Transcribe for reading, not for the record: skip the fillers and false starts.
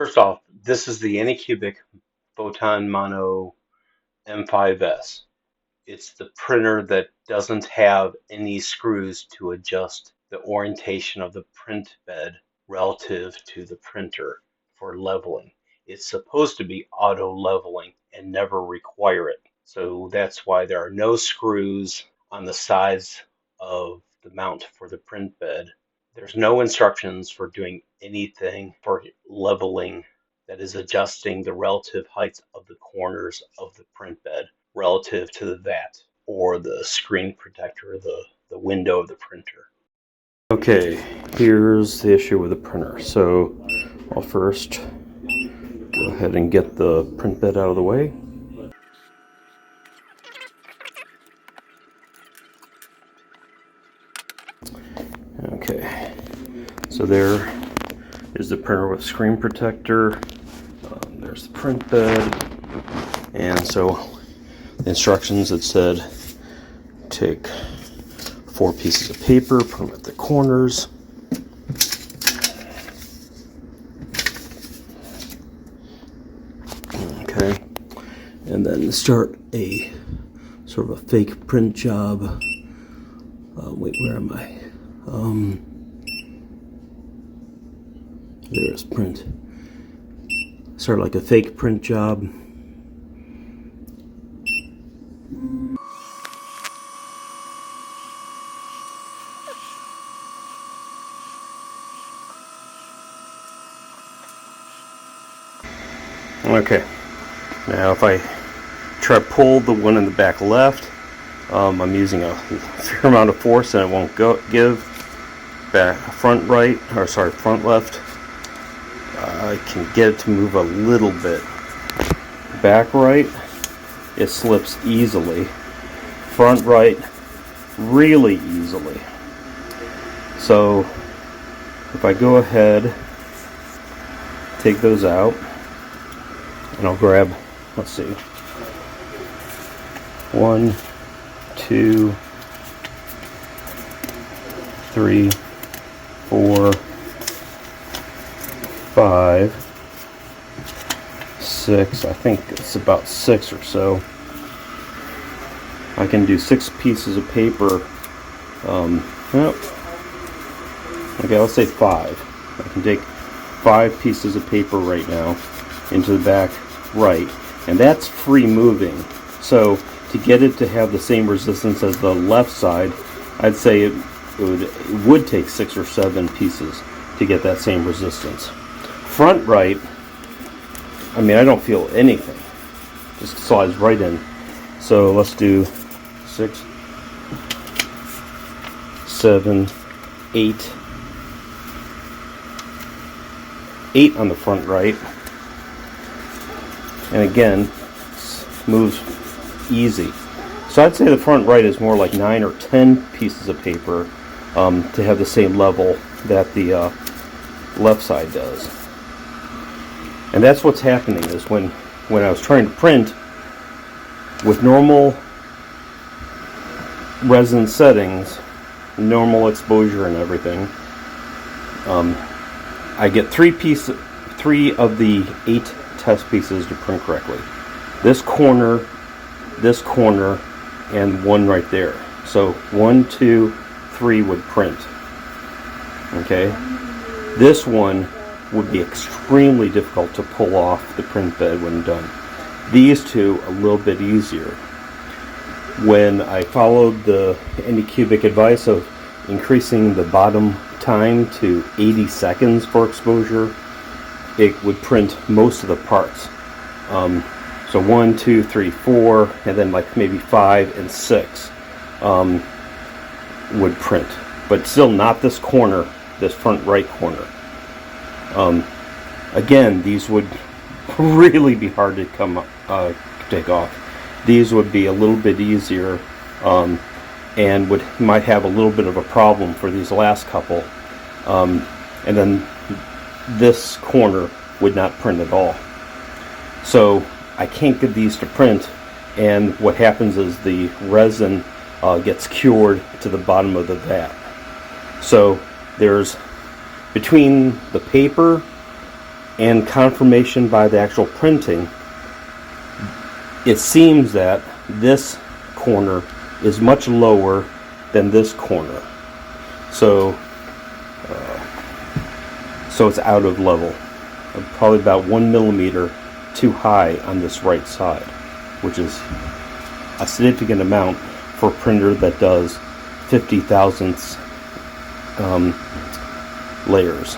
First off, this is the Anycubic Photon Mono M5s. It's the printer that doesn't have any screws to adjust the orientation of the print bed relative to the printer for leveling. It's supposed to be auto leveling and never require it. So that's why there are no screws on the sides of the mount for the print bed. There's no instructions for doing anything for leveling that is adjusting the relative heights of the corners of the print bed relative to the vat or the screen protector, the window of the printer. Okay, here's the issue with the printer. So I'll first go ahead and get the print bed out of the way. Okay, so there is the printer with screen protector. There's the print bed. And so the instructions, it said take 4 pieces of paper, put them at the corners. Okay, and then start a sort of a fake print job. Wait, where am I? There's print. Start like a fake print job. Okay, now if I try to pull the one in the back left, I'm using a fair amount of force and it won't give. Back front right, or sorry, front left, I can get it to move a little bit. Back right, it slips easily. Front right, really easily. So if I go ahead, take those out, and I'll grab, let's see, 1, 2, 3, 4, 5, 6, I think it's about 6 or so. I can do 6 pieces of paper. Yep. Okay, let's say 5. I can take 5 pieces of paper right now into the back right, and that's free moving. So to get it to have the same resistance as the left side, I'd say it would take 6 or 7 pieces to get that same resistance. Front right, I mean, I don't feel anything. Just slides right in. So let's do 6, 7, 8. 8 on the front right. And again, moves easy. So I'd say the front right is more like 9 or 10 pieces of paper to have the same level that the left side does. And that's what's happening is when I was trying to print with normal resin settings, normal exposure and everything, I get 3 of the 8 test pieces to print correctly. This corner, and 1 right there. So 1, 2, 3 would print. Okay, this one would be extremely difficult to pull off the print bed when done. These 2 a little bit easier. When I followed the Anycubic advice of increasing the bottom time to 80 seconds for exposure, it would print most of the parts. So 1, 2, 3, 4, and then like maybe 5 and 6 would print, but still not this corner, this front right corner. Again, these would really be hard to take off. These would be a little bit easier, and might have a little bit of a problem for these last couple. And then this corner would not print at all. So I can't get these to print, and what happens is the resin gets cured to the bottom of the vat. So there's, between the paper and confirmation by the actual printing, it seems that this corner is much lower than this corner. So it's out of level. Probably about 1 millimeter too high on this right side, which is a significant amount for a printer that does 50 thousandths layers.